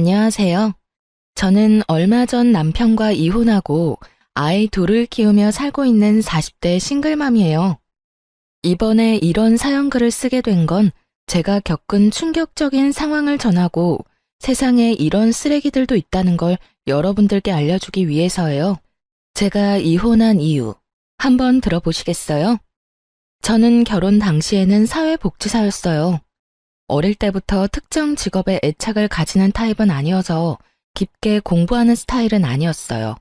안녕하세요. 저는 얼마 전 남편과 이혼하고 아이 둘을 키우며 살고 있는 40대 싱글맘이에요. 이번에 이런 사연글을 쓰게 된 건 제가 겪은 충격적인 상황을 전하고 세상에 이런 쓰레기들도 있다는 걸 여러분들께 알려주기 위해서예요. 제가 이혼한 이유 한번 들어보시겠어요? 저는 결혼 당시에는 사회복지사였어요. 어릴 때부터 특정 직업에 애착을 가지는 타입은 아니어서 깊게 공부하는 스타일은 아니었어요.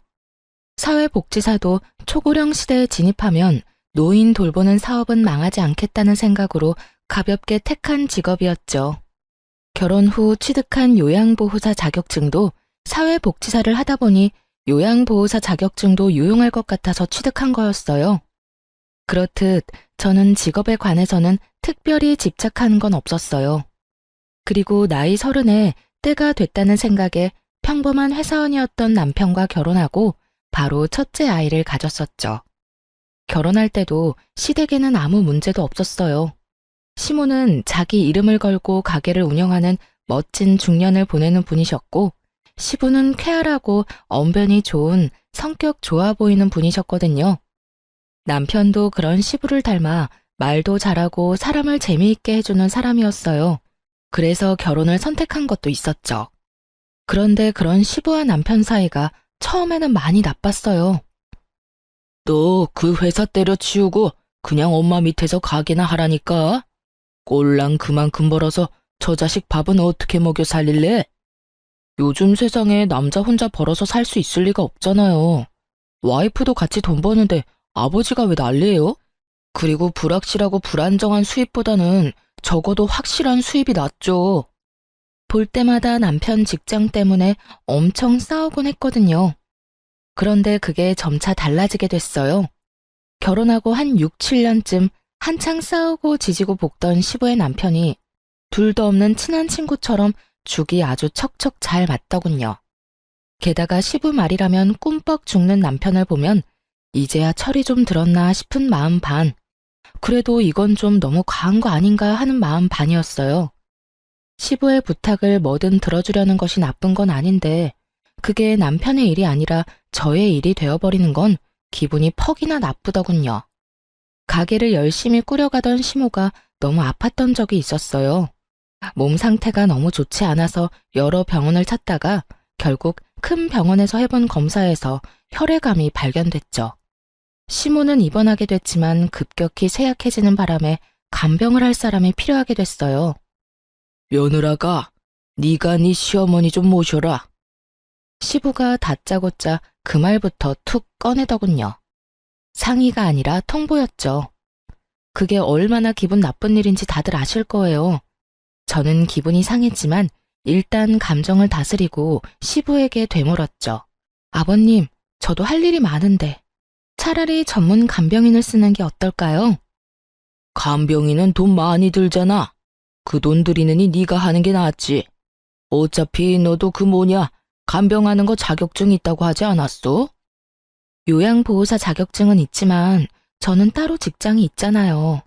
사회복지사도 초고령 시대에 진입하면 노인 돌보는 사업은 망하지 않겠다는 생각으로 가볍게 택한 직업이었죠. 결혼 후 취득한 요양보호사 자격증도 사회복지사를 하다 보니 요양보호사 자격증도 유용할 것 같아서 취득한 거였어요. 그렇듯 저는 직업에 관해서는 특별히 집착하는 건 없었어요. 그리고 나이 30에 때가 됐다는 생각에 평범한 회사원이었던 남편과 결혼하고 바로 첫째 아이를 가졌었죠. 결혼할 때도 시댁에는 아무 문제도 없었어요. 시모는 자기 이름을 걸고 가게를 운영하는 멋진 중년을 보내는 분이셨고, 시부는 쾌활하고 언변이 좋은 성격 좋아 보이는 분이셨거든요. 남편도 그런 시부를 닮아 말도 잘하고 사람을 재미있게 해주는 사람이었어요. 그래서 결혼을 선택한 것도 있었죠. 그런데 그런 시부와 남편 사이가 처음에는 많이 나빴어요. 너 그 회사 때려치우고 그냥 엄마 밑에서 가게나 하라니까. 꼴랑 그만큼 벌어서 저 자식 밥은 어떻게 먹여 살릴래? 요즘 세상에 남자 혼자 벌어서 살 수 있을 리가 없잖아요. 와이프도 같이 돈 버는데 아버지가 왜 난리예요? 그리고 불확실하고 불안정한 수입보다는 적어도 확실한 수입이 낫죠. 볼 때마다 남편 직장 때문에 엄청 싸우곤 했거든요. 그런데 그게 점차 달라지게 됐어요. 결혼하고 한 6, 7년쯤 한창 싸우고 지지고 볶던 시부의 남편이 둘도 없는 친한 친구처럼 죽이 아주 척척 잘 맞더군요. 게다가 시부 말이라면 꿈뻑 죽는 남편을 보면 이제야 철이 좀 들었나 싶은 마음 반, 그래도 이건 좀 너무 과한 거 아닌가 하는 마음 반이었어요. 시부의 부탁을 뭐든 들어주려는 것이 나쁜 건 아닌데 그게 남편의 일이 아니라 저의 일이 되어버리는 건 기분이 퍽이나 나쁘더군요. 가게를 열심히 꾸려가던 시모가 너무 아팠던 적이 있었어요. 몸 상태가 너무 좋지 않아서 여러 병원을 찾다가 결국 큰 병원에서 해본 검사에서 혈액암이 발견됐죠. 시모는 입원하게 됐지만 급격히 쇠약해지는 바람에 간병을 할 사람이 필요하게 됐어요. 며느라가 네가 네 시어머니 좀 모셔라. 시부가 다짜고짜 그 말부터 툭 꺼내더군요. 상의가 아니라 통보였죠. 그게 얼마나 기분 나쁜 일인지 다들 아실 거예요. 저는 기분이 상했지만 일단 감정을 다스리고 시부에게 되물었죠. 아버님, 저도 할 일이 많은데 차라리 전문 간병인을 쓰는 게 어떨까요? 간병인은 돈 많이 들잖아. 그 돈 들이느니 네가 하는 게 낫지. 어차피 너도 그 뭐냐 간병하는 거 자격증 있다고 하지 않았어? 요양보호사 자격증은 있지만 저는 따로 직장이 있잖아요.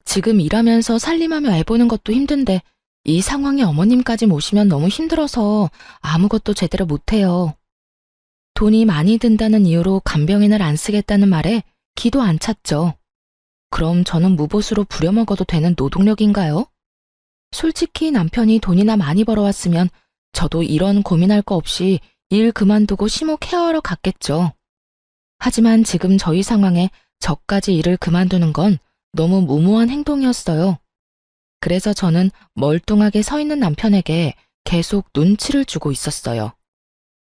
지금 일하면서 살림하며 애 보는 것도 힘든데 이 상황에 어머님까지 모시면 너무 힘들어서 아무것도 제대로 못해요. 돈이 많이 든다는 이유로 간병인을 안 쓰겠다는 말에 기도 안 찼죠. 그럼 저는 무보수로 부려먹어도 되는 노동력인가요? 솔직히 남편이 돈이나 많이 벌어왔으면 저도 이런 고민할 거 없이 일 그만두고 시모 케어하러 갔겠죠. 하지만 지금 저희 상황에 저까지 일을 그만두는 건 너무 무모한 행동이었어요. 그래서 저는 멀뚱하게 서 있는 남편에게 계속 눈치를 주고 있었어요.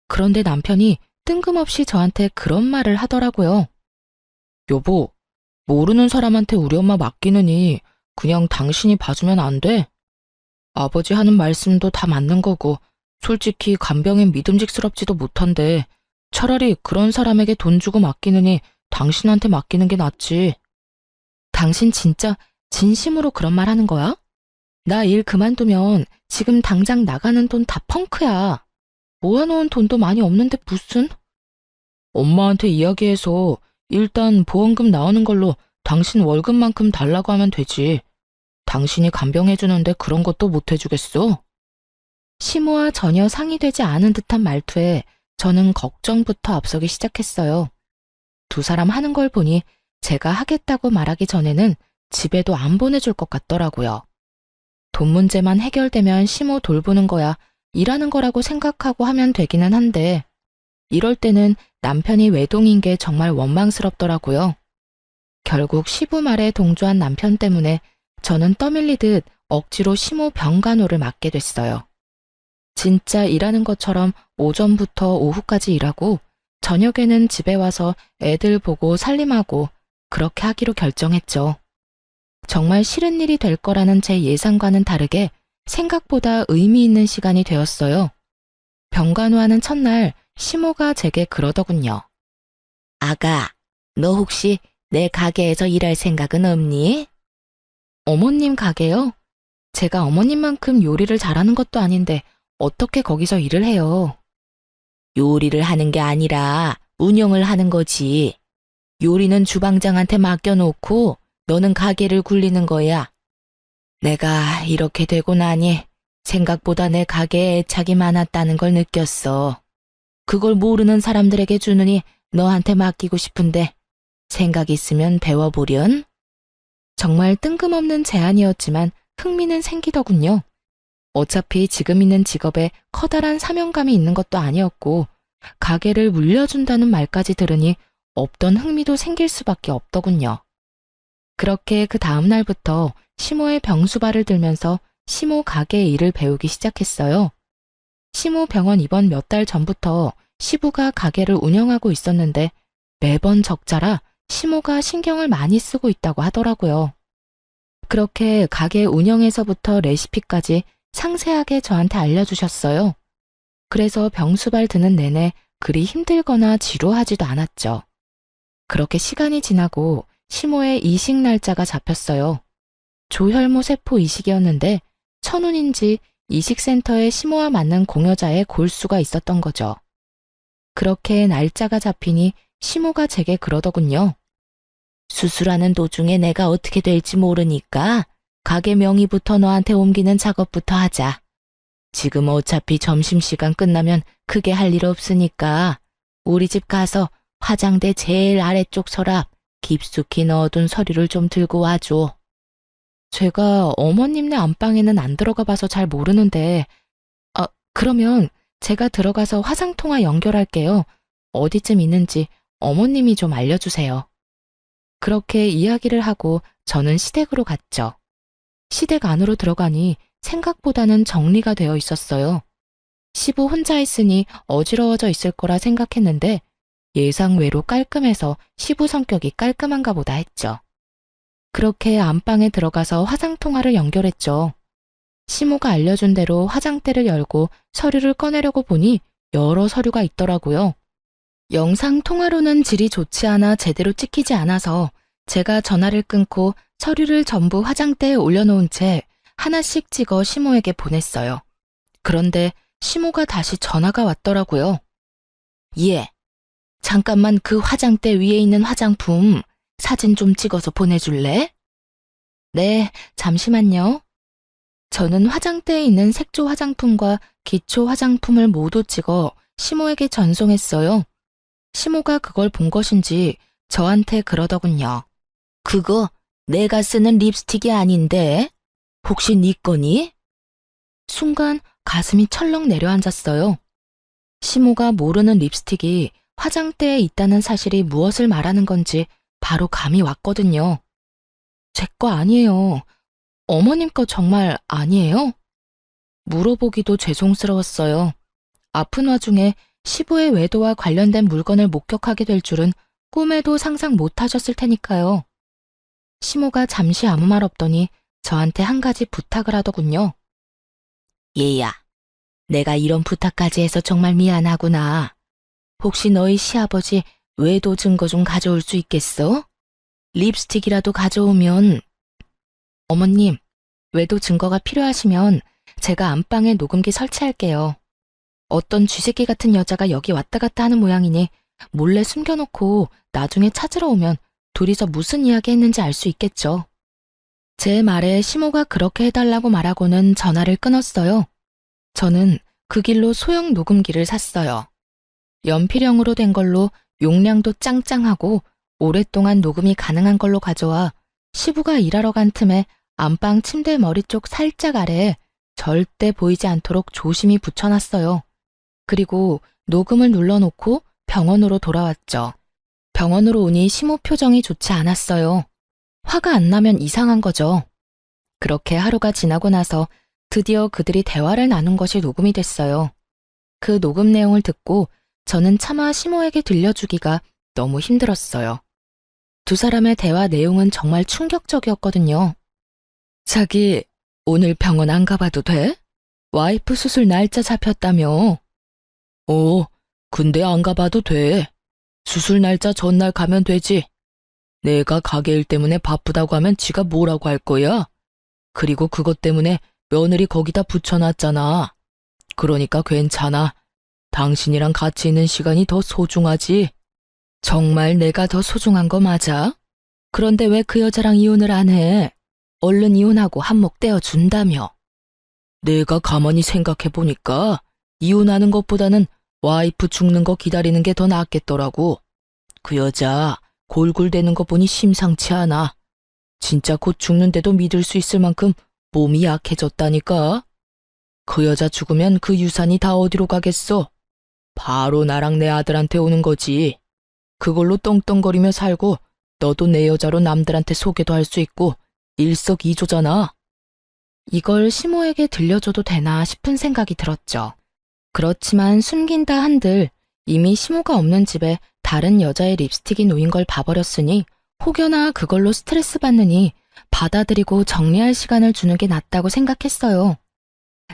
그런데 남편이 뜬금없이 저한테 그런 말을 하더라고요. 여보, 모르는 사람한테 우리 엄마 맡기느니 그냥 당신이 봐주면 안 돼? 아버지 하는 말씀도 다 맞는 거고 솔직히 간병인 믿음직스럽지도 못한데 차라리 그런 사람에게 돈 주고 맡기느니 당신한테 맡기는 게 낫지. 당신 진짜 진심으로 그런 말 하는 거야? 나 일 그만두면 지금 당장 나가는 돈 다 펑크야. 모아놓은 돈도 많이 없는데 무슨? 엄마한테 이야기해서 일단 보험금 나오는 걸로 당신 월급만큼 달라고 하면 되지. 당신이 간병해주는데 그런 것도 못 해주겠어? 시모와 전혀 상의되지 않은 듯한 말투에 저는 걱정부터 앞서기 시작했어요. 두 사람 하는 걸 보니 제가 하겠다고 말하기 전에는 집에도 안 보내줄 것 같더라고요. 돈 문제만 해결되면 시모 돌보는 거야 일하는 거라고 생각하고 하면 되기는 한데 이럴 때는 남편이 외동인 게 정말 원망스럽더라고요. 결국 시부 말에 동조한 남편 때문에 저는 떠밀리듯 억지로 시모 병간호를 맡게 됐어요. 진짜 일하는 것처럼 오전부터 오후까지 일하고 저녁에는 집에 와서 애들 보고 살림하고 그렇게 하기로 결정했죠. 정말 싫은 일이 될 거라는 제 예상과는 다르게 생각보다 의미 있는 시간이 되었어요. 병간호하는 첫날 시모가 제게 그러더군요. 아가, 너 혹시 내 가게에서 일할 생각은 없니? 어머님 가게요? 제가 어머님만큼 요리를 잘하는 것도 아닌데 어떻게 거기서 일을 해요? 요리를 하는 게 아니라 운영을 하는 거지. 요리는 주방장한테 맡겨놓고 너는 가게를 굴리는 거야. 내가 이렇게 되고 나니 생각보다 내 가게에 애착이 많았다는 걸 느꼈어. 그걸 모르는 사람들에게 주느니 너한테 맡기고 싶은데 생각 있으면 배워보련? 정말 뜬금없는 제안이었지만 흥미는 생기더군요. 어차피 지금 있는 직업에 커다란 사명감이 있는 것도 아니었고 가게를 물려준다는 말까지 들으니 없던 흥미도 생길 수밖에 없더군요. 그렇게 그 다음 날부터 시모의 병수발을 들면서 시모 가게 일을 배우기 시작했어요. 시모 병원 입원 몇 달 전부터 시부가 가게를 운영하고 있었는데 매번 적자라 시모가 신경을 많이 쓰고 있다고 하더라고요. 그렇게 가게 운영에서부터 레시피까지 상세하게 저한테 알려주셨어요. 그래서 병수발 드는 내내 그리 힘들거나 지루하지도 않았죠. 그렇게 시간이 지나고 시모의 이식 날짜가 잡혔어요. 조혈모 세포 이식이었는데 천운인지 이식센터에 시모와 맞는 공여자의 골수가 있었던 거죠. 그렇게 날짜가 잡히니 시모가 제게 그러더군요. 수술하는 도중에 내가 어떻게 될지 모르니까 가게 명의부터 너한테 옮기는 작업부터 하자. 지금 어차피 점심시간 끝나면 크게 할 일 없으니까 우리 집 가서 화장대 제일 아래쪽 서랍 깊숙이 넣어둔 서류를 좀 들고 와줘. 제가 어머님네 안방에는 안 들어가 봐서 잘 모르는데 그러면 제가 들어가서 화상통화 연결할게요. 어디쯤 있는지 어머님이 좀 알려주세요. 그렇게 이야기를 하고 저는 시댁으로 갔죠. 시댁 안으로 들어가니 생각보다는 정리가 되어 있었어요. 시부 혼자 있으니 어지러워져 있을 거라 생각했는데 예상외로 깔끔해서 시부 성격이 깔끔한가 보다 했죠. 그렇게 안방에 들어가서 화상통화를 연결했죠. 시모가 알려준 대로 화장대를 열고 서류를 꺼내려고 보니 여러 서류가 있더라고요. 영상통화로는 질이 좋지 않아 제대로 찍히지 않아서 제가 전화를 끊고 서류를 전부 화장대에 올려놓은 채 하나씩 찍어 시모에게 보냈어요. 그런데 시모가 다시 전화가 왔더라고요. 예, 잠깐만 그 화장대 위에 있는 화장품 사진 좀 찍어서 보내줄래? 네, 잠시만요. 저는 화장대에 있는 색조 화장품과 기초 화장품을 모두 찍어 시모에게 전송했어요. 시모가 그걸 본 것인지 저한테 그러더군요. 그거 내가 쓰는 립스틱이 아닌데? 혹시 네 거니? 순간 가슴이 철렁 내려앉았어요. 시모가 모르는 립스틱이 화장대에 있다는 사실이 무엇을 말하는 건지 바로 감이 왔거든요. 제 거 아니에요. 어머님 거 정말 아니에요? 물어보기도 죄송스러웠어요. 아픈 와중에 시부의 외도와 관련된 물건을 목격하게 될 줄은 꿈에도 상상 못 하셨을 테니까요. 시모가 잠시 아무 말 없더니 저한테 한 가지 부탁을 하더군요. 얘야, 내가 이런 부탁까지 해서 정말 미안하구나. 혹시 너희 시아버지 외도 증거 좀 가져올 수 있겠어? 립스틱이라도 가져오면. 어머님, 외도 증거가 필요하시면 제가 안방에 녹음기 설치할게요. 어떤 쥐새끼 같은 여자가 여기 왔다 갔다 하는 모양이니 몰래 숨겨놓고 나중에 찾으러 오면 둘이서 무슨 이야기 했는지 알 수 있겠죠. 제 말에 시모가 그렇게 해달라고 말하고는 전화를 끊었어요. 저는 그 길로 소형 녹음기를 샀어요. 연필형으로 된 걸로 용량도 짱짱하고 오랫동안 녹음이 가능한 걸로 가져와 시부가 일하러 간 틈에 안방 침대 머리 쪽 살짝 아래에 절대 보이지 않도록 조심히 붙여놨어요. 그리고 녹음을 눌러놓고 병원으로 돌아왔죠. 병원으로 오니 시모 표정이 좋지 않았어요. 화가 안 나면 이상한 거죠. 그렇게 하루가 지나고 나서 드디어 그들이 대화를 나눈 것이 녹음이 됐어요. 그 녹음 내용을 듣고 저는 차마 시모에게 들려주기가 너무 힘들었어요. 두 사람의 대화 내용은 정말 충격적이었거든요. 자기, 오늘 병원 안 가봐도 돼? 와이프 수술 날짜 잡혔다며. 근데 안 가봐도 돼. 수술 날짜 전날 가면 되지. 내가 가게 일 때문에 바쁘다고 하면 지가 뭐라고 할 거야? 그리고 그것 때문에 며느리 거기다 붙여놨잖아. 그러니까 괜찮아. 당신이랑 같이 있는 시간이 더 소중하지. 정말 내가 더 소중한 거 맞아? 그런데 왜 그 여자랑 이혼을 안 해? 얼른 이혼하고 한몫 떼어준다며. 내가 가만히 생각해보니까 이혼하는 것보다는 와이프 죽는 거 기다리는 게 더 낫겠더라고. 그 여자 골골대는 거 보니 심상치 않아. 진짜 곧 죽는데도 믿을 수 있을 만큼 몸이 약해졌다니까. 그 여자 죽으면 그 유산이 다 어디로 가겠어? 바로 나랑 내 아들한테 오는 거지. 그걸로 떵떵거리며 살고 너도 내 여자로 남들한테 소개도 할 수 있고 일석이조잖아. 이걸 시모에게 들려줘도 되나 싶은 생각이 들었죠. 그렇지만 숨긴다 한들 이미 시모가 없는 집에 다른 여자의 립스틱이 놓인 걸 봐버렸으니 혹여나 그걸로 스트레스 받느니 받아들이고 정리할 시간을 주는 게 낫다고 생각했어요.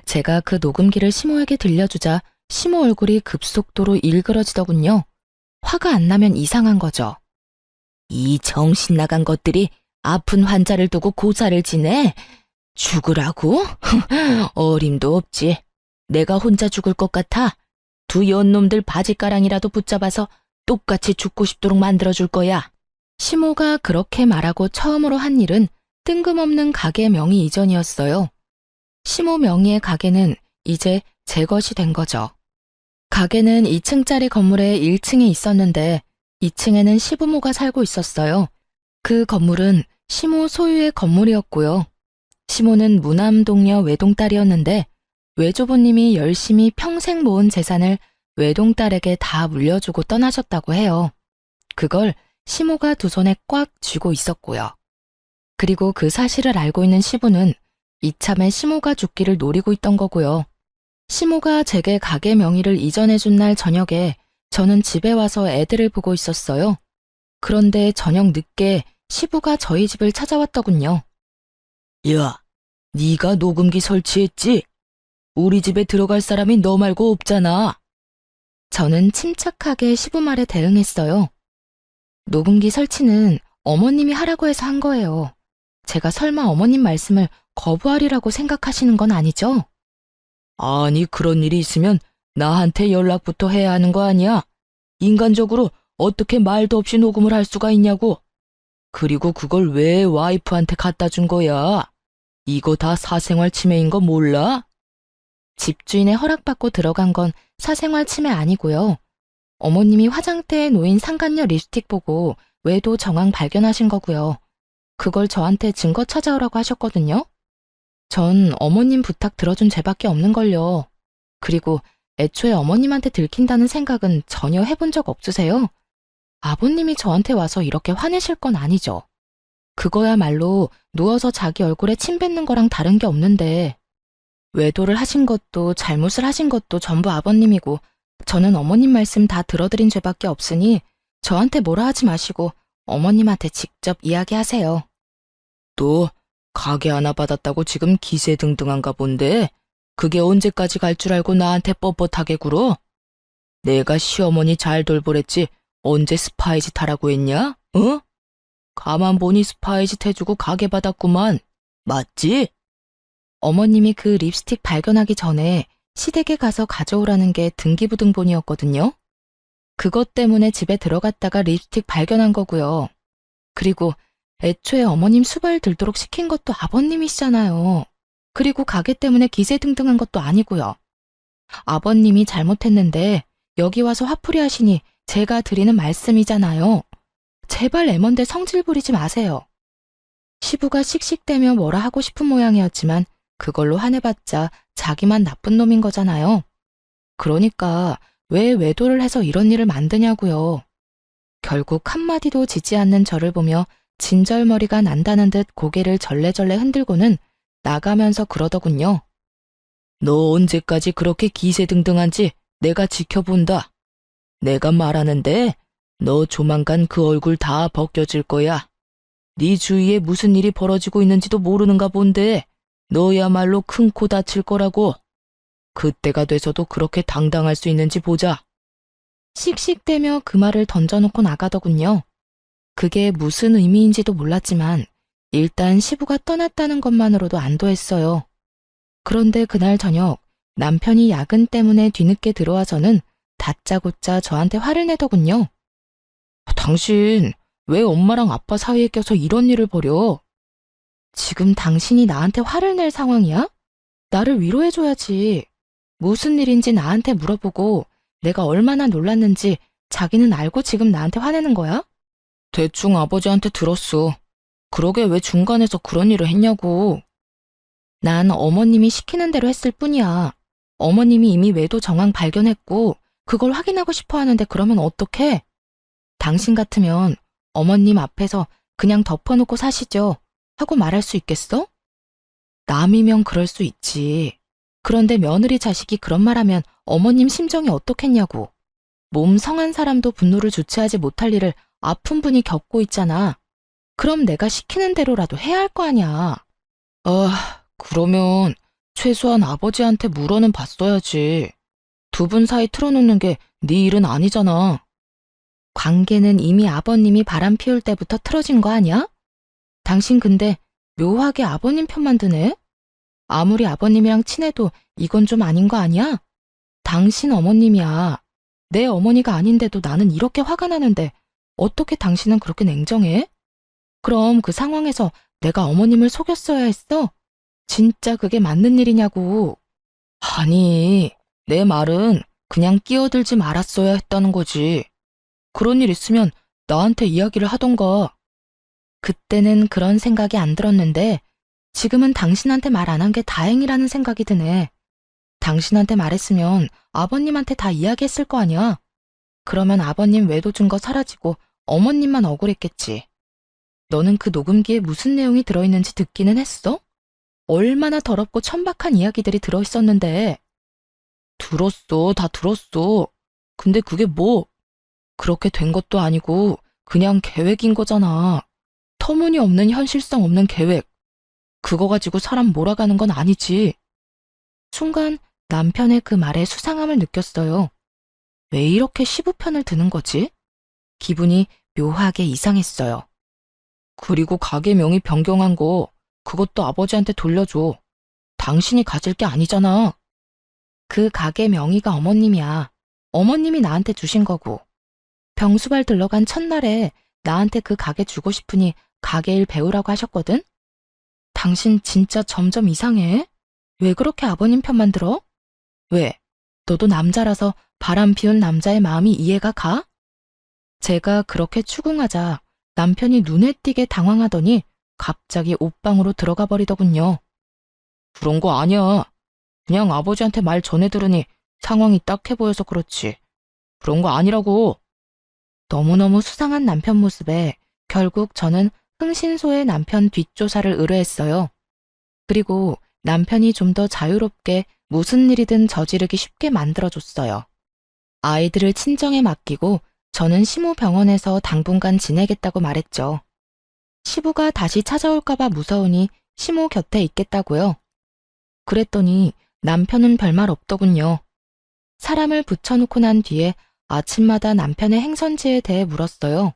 제가 그 녹음기를 시모에게 들려주자 시모 얼굴이 급속도로 일그러지더군요. 화가 안 나면 이상한 거죠. 이 정신 나간 것들이 아픈 환자를 두고 고사를 지내? 죽으라고? 어림도 없지. 내가 혼자 죽을 것 같아. 두 연놈들 바지가랑이라도 붙잡아서 똑같이 죽고 싶도록 만들어줄 거야. 시모가 그렇게 말하고 처음으로 한 일은 뜬금없는 가게 명의 이전이었어요. 시모 명의의 가게는 이제 제 것이 된 거죠. 가게는 2층짜리 건물의 1층에 있었는데 2층에는 시부모가 살고 있었어요. 그 건물은 시모 소유의 건물이었고요. 시모는 무남동녀 외동딸이었는데 외조부님이 열심히 평생 모은 재산을 외동딸에게 다 물려주고 떠나셨다고 해요. 그걸 시모가 두 손에 꽉 쥐고 있었고요. 그리고 그 사실을 알고 있는 시부는 이참에 시모가 죽기를 노리고 있던 거고요. 시모가 제게 가게 명의를 이전해준 날 저녁에 저는 집에 와서 애들을 보고 있었어요. 그런데 저녁 늦게 시부가 저희 집을 찾아왔더군요. 야, 네가 녹음기 설치했지? 우리 집에 들어갈 사람이 너 말고 없잖아. 저는 침착하게 시부 말에 대응했어요. 녹음기 설치는 어머님이 하라고 해서 한 거예요. 제가 설마 어머님 말씀을 거부하리라고 생각하시는 건 아니죠? 아니, 그런 일이 있으면 나한테 연락부터 해야 하는 거 아니야? 인간적으로 어떻게 말도 없이 녹음을 할 수가 있냐고. 그리고 그걸 왜 와이프한테 갖다 준 거야? 이거 다 사생활 침해인 거 몰라? 집주인의 허락받고 들어간 건 사생활 침해 아니고요. 어머님이 화장대에 놓인 상간녀 립스틱 보고 외도 정황 발견하신 거고요. 그걸 저한테 증거 찾아오라고 하셨거든요. 전 어머님 부탁 들어준 죄밖에 없는걸요. 그리고 애초에 어머님한테 들킨다는 생각은 전혀 해본 적 없으세요? 아버님이 저한테 와서 이렇게 화내실 건 아니죠. 그거야말로 누워서 자기 얼굴에 침 뱉는 거랑 다른 게 없는데 외도를 하신 것도 잘못을 하신 것도 전부 아버님이고 저는 어머님 말씀 다 들어드린 죄밖에 없으니 저한테 뭐라 하지 마시고 어머님한테 직접 이야기하세요. 또 가게 하나 받았다고 지금 기세등등한가 본데 그게 언제까지 갈 줄 알고 나한테 뻣뻣하게 굴어? 내가 시어머니 잘 돌보랬지 언제 스파이짓 하라고 했냐? 어? 가만 보니 스파이짓 해주고 가게 받았구만. 맞지? 어머님이 그 립스틱 발견하기 전에 시댁에 가서 가져오라는 게 등기부등본이었거든요. 그것 때문에 집에 들어갔다가 립스틱 발견한 거고요. 그리고 애초에 어머님 수발 들도록 시킨 것도 아버님이시잖아요. 그리고 가게 때문에 기세등등한 것도 아니고요. 아버님이 잘못했는데 여기 와서 화풀이 하시니 제가 드리는 말씀이잖아요. 제발 애먼데 성질 부리지 마세요. 시부가 씩씩대며 뭐라 하고 싶은 모양이었지만 그걸로 화내봤자 자기만 나쁜 놈인 거잖아요. 그러니까 왜 외도를 해서 이런 일을 만드냐고요. 결국 한마디도 지지 않는 저를 보며 진절머리가 난다는 듯 고개를 절레절레 흔들고는 나가면서 그러더군요. 너 언제까지 그렇게 기세등등한지 내가 지켜본다. 내가 말하는데 너 조만간 그 얼굴 다 벗겨질 거야. 네 주위에 무슨 일이 벌어지고 있는지도 모르는가 본데 너야말로 큰 코 다칠 거라고. 그때가 돼서도 그렇게 당당할 수 있는지 보자. 씩씩대며 그 말을 던져놓고 나가더군요. 그게 무슨 의미인지도 몰랐지만 일단 시부가 떠났다는 것만으로도 안도했어요. 그런데 그날 저녁 남편이 야근 때문에 뒤늦게 들어와서는 다짜고짜 저한테 화를 내더군요. 당신 왜 엄마랑 아빠 사이에 껴서 이런 일을 벌여? 지금 당신이 나한테 화를 낼 상황이야? 나를 위로해줘야지. 무슨 일인지 나한테 물어보고 내가 얼마나 놀랐는지 자기는 알고 지금 나한테 화내는 거야? 대충 아버지한테 들었어. 그러게 왜 중간에서 그런 일을 했냐고. 난 어머님이 시키는 대로 했을 뿐이야. 어머님이 이미 외도 정황 발견했고 그걸 확인하고 싶어 하는데 그러면 어떡해? 당신 같으면 어머님 앞에서 그냥 덮어놓고 사시죠 하고 말할 수 있겠어? 남이면 그럴 수 있지. 그런데 며느리 자식이 그런 말하면 어머님 심정이 어떻겠냐고. 몸 성한 사람도 분노를 주체하지 못할 일을 아픈 분이 겪고 있잖아. 그럼 내가 시키는 대로라도 해야 할 거 아니야. 그러면 최소한 아버지한테 물어는 봤어야지. 두 분 사이 틀어놓는 게 네 일은 아니잖아. 관계는 이미 아버님이 바람 피울 때부터 틀어진 거 아니야? 당신 근데 묘하게 아버님 편만 드네? 아무리 아버님이랑 친해도 이건 좀 아닌 거 아니야? 당신 어머님이야. 내 어머니가 아닌데도 나는 이렇게 화가 나는데 어떻게 당신은 그렇게 냉정해? 그럼 그 상황에서 내가 어머님을 속였어야 했어? 진짜 그게 맞는 일이냐고. 아니, 내 말은 그냥 끼어들지 말았어야 했다는 거지. 그런 일 있으면 나한테 이야기를 하던가. 그때는 그런 생각이 안 들었는데 지금은 당신한테 말 안 한 게 다행이라는 생각이 드네. 당신한테 말했으면 아버님한테 다 이야기했을 거 아니야. 그러면 아버님 외도 증거 사라지고 어머님만 억울했겠지. 너는 그 녹음기에 무슨 내용이 들어있는지 듣기는 했어? 얼마나 더럽고 천박한 이야기들이 들어있었는데. 들었어, 다 들었어. 근데 그게 뭐? 그렇게 된 것도 아니고 그냥 계획인 거잖아. 터무니없는 현실성 없는 계획. 그거 가지고 사람 몰아가는 건 아니지. 순간 남편의 그 말에 수상함을 느꼈어요. 왜 이렇게 시부 편을 드는 거지? 기분이 묘하게 이상했어요. 그리고 가게 명의 변경한 거 그것도 아버지한테 돌려줘. 당신이 가질 게 아니잖아. 그 가게 명의가 어머님이야. 어머님이 나한테 주신 거고. 병수발 들러간 첫날에 나한테 그 가게 주고 싶으니 가게 일 배우라고 하셨거든? 당신 진짜 점점 이상해. 왜 그렇게 아버님 편만 들어? 왜? 너도 남자라서 바람 피운 남자의 마음이 이해가 가? 제가 그렇게 추궁하자 남편이 눈에 띄게 당황하더니 갑자기 옷방으로 들어가 버리더군요. 그런 거 아니야. 그냥 아버지한테 말 전해 들으니 상황이 딱해 보여서 그렇지. 그런 거 아니라고. 너무너무 수상한 남편 모습에 결국 저는 흥신소에 남편 뒷조사를 의뢰했어요. 그리고 남편이 좀 더 자유롭게 무슨 일이든 저지르기 쉽게 만들어줬어요. 아이들을 친정에 맡기고 저는 시무병원에서 당분간 지내겠다고 말했죠. 시부가 다시 찾아올까봐 무서우니 시모 곁에 있겠다고요. 그랬더니 남편은 별말 없더군요. 사람을 붙여놓고 난 뒤에 아침마다 남편의 행선지에 대해 물었어요.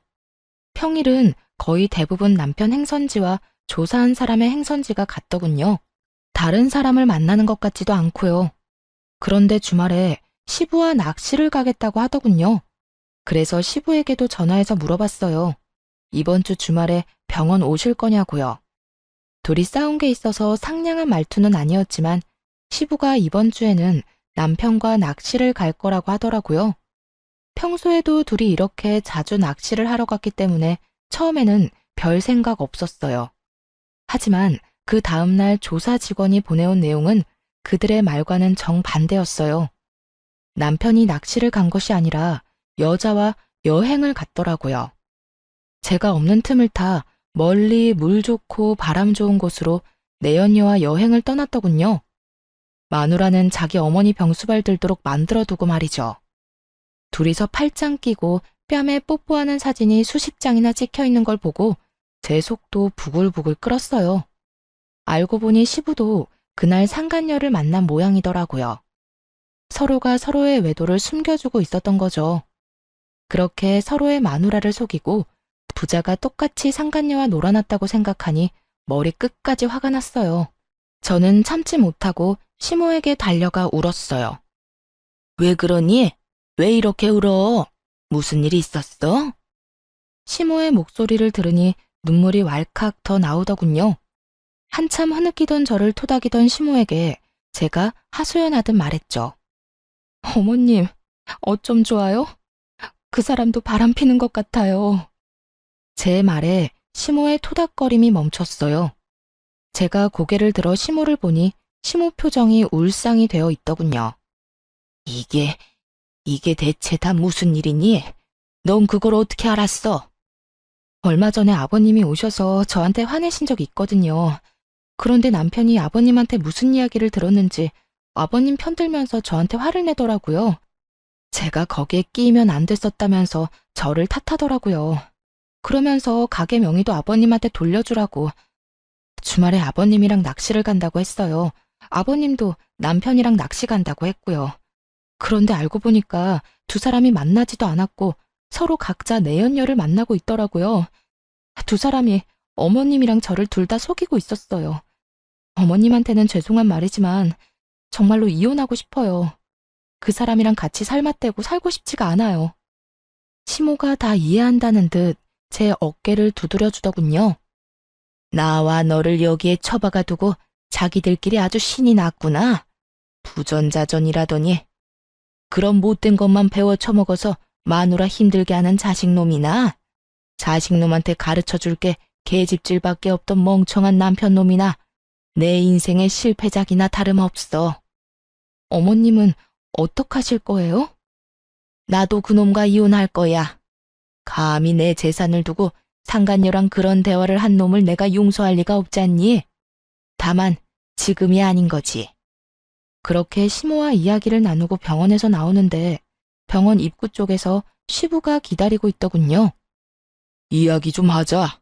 평일은 거의 대부분 남편 행선지와 조사한 사람의 행선지가 같더군요. 다른 사람을 만나는 것 같지도 않고요. 그런데 주말에 시부와 낚시를 가겠다고 하더군요. 그래서 시부에게도 전화해서 물어봤어요. 이번 주 주말에 병원 오실 거냐고요. 둘이 싸운 게 있어서 상냥한 말투는 아니었지만 시부가 이번 주에는 남편과 낚시를 갈 거라고 하더라고요. 평소에도 둘이 이렇게 자주 낚시를 하러 갔기 때문에 처음에는 별 생각 없었어요. 하지만 그 다음날 조사 직원이 보내온 내용은 그들의 말과는 정반대였어요. 남편이 낚시를 간 것이 아니라 여자와 여행을 갔더라고요. 제가 없는 틈을 타 멀리 물 좋고 바람 좋은 곳으로 내연녀와 여행을 떠났더군요. 마누라는 자기 어머니 병수발 들도록 만들어두고 말이죠. 둘이서 팔짱 끼고 뺨에 뽀뽀하는 사진이 수십 장이나 찍혀 있는 걸 보고 제 속도 부글부글 끓었어요. 알고 보니 시부도 그날 상간녀를 만난 모양이더라고요. 서로가 서로의 외도를 숨겨주고 있었던 거죠. 그렇게 서로의 마누라를 속이고 부자가 똑같이 상간녀와 놀아났다고 생각하니 머리 끝까지 화가 났어요. 저는 참지 못하고 시모에게 달려가 울었어요. 왜 그러니? 왜 이렇게 울어? 무슨 일이 있었어? 시모의 목소리를 들으니 눈물이 왈칵 더 나오더군요. 한참 흐느끼던 저를 토닥이던 시모에게 제가 하소연하듯 말했죠. 어머님, 어쩜 좋아요? 그 사람도 바람 피는 것 같아요. 제 말에 시모의 토닥거림이 멈췄어요. 제가 고개를 들어 시모를 보니 시모 표정이 울상이 되어 있더군요. 이게 대체 다 무슨 일이니? 넌 그걸 어떻게 알았어? 얼마 전에 아버님이 오셔서 저한테 화내신 적이 있거든요. 그런데 남편이 아버님한테 무슨 이야기를 들었는지 아버님 편들면서 저한테 화를 내더라고요. 제가 거기에 끼이면 안 됐었다면서 저를 탓하더라고요. 그러면서 가게 명의도 아버님한테 돌려주라고. 주말에 아버님이랑 낚시를 간다고 했어요. 아버님도 남편이랑 낚시 간다고 했고요. 그런데 알고 보니까 두 사람이 만나지도 않았고 서로 각자 내연녀를 만나고 있더라고요. 두 사람이 어머님이랑 저를 둘 다 속이고 있었어요. 어머님한테는 죄송한 말이지만 정말로 이혼하고 싶어요. 그 사람이랑 같이 살맛대고 살고 싶지가 않아요. 시모가 다 이해한다는 듯 제 어깨를 두드려 주더군요. 나와 너를 여기에 처박아 두고 자기들끼리 아주 신이 났구나. 부전자전이라더니. 그런 못된 것만 배워 처먹어서 마누라 힘들게 하는 자식놈이나 자식놈한테 가르쳐줄 게 계집질밖에 없던 멍청한 남편놈이나 내 인생의 실패작이나 다름없어. 어머님은 어떡하실 거예요? 나도 그놈과 이혼할 거야. 감히 내 재산을 두고 상간녀랑 그런 대화를 한 놈을 내가 용서할 리가 없잖니. 다만 지금이 아닌 거지. 그렇게 시모와 이야기를 나누고 병원에서 나오는데 병원 입구 쪽에서 시부가 기다리고 있더군요. 이야기 좀 하자.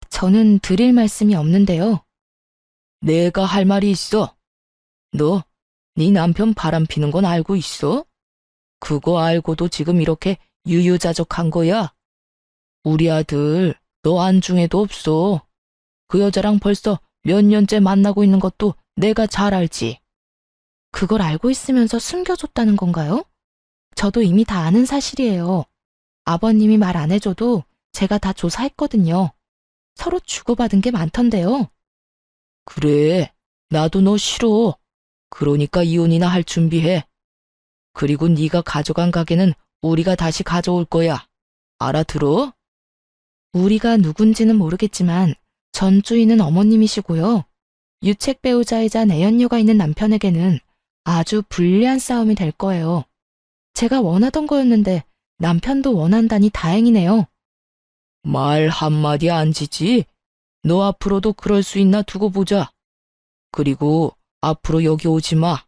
저는 드릴 말씀이 없는데요. 내가 할 말이 있어. 너, 네 남편 바람 피는 건 알고 있어? 그거 알고도 지금 이렇게 유유자적한 거야. 우리 아들, 너 안중에도 없어. 그 여자랑 벌써 몇 년째 만나고 있는 것도 내가 잘 알지. 그걸 알고 있으면서 숨겨줬다는 건가요? 저도 이미 다 아는 사실이에요. 아버님이 말 안 해줘도 제가 다 조사했거든요. 서로 주고받은 게 많던데요. 그래, 나도 너 싫어. 그러니까 이혼이나 할 준비해. 그리고 네가 가져간 가게는 우리가 다시 가져올 거야. 알아들어? 우리가 누군지는 모르겠지만 전 주인은 어머님이시고요. 유책 배우자이자 내연녀가 있는 남편에게는 아주 불리한 싸움이 될 거예요. 제가 원하던 거였는데 남편도 원한다니 다행이네요. 말 한마디 안 지지? 너 앞으로도 그럴 수 있나 두고 보자. 그리고 앞으로 여기 오지 마.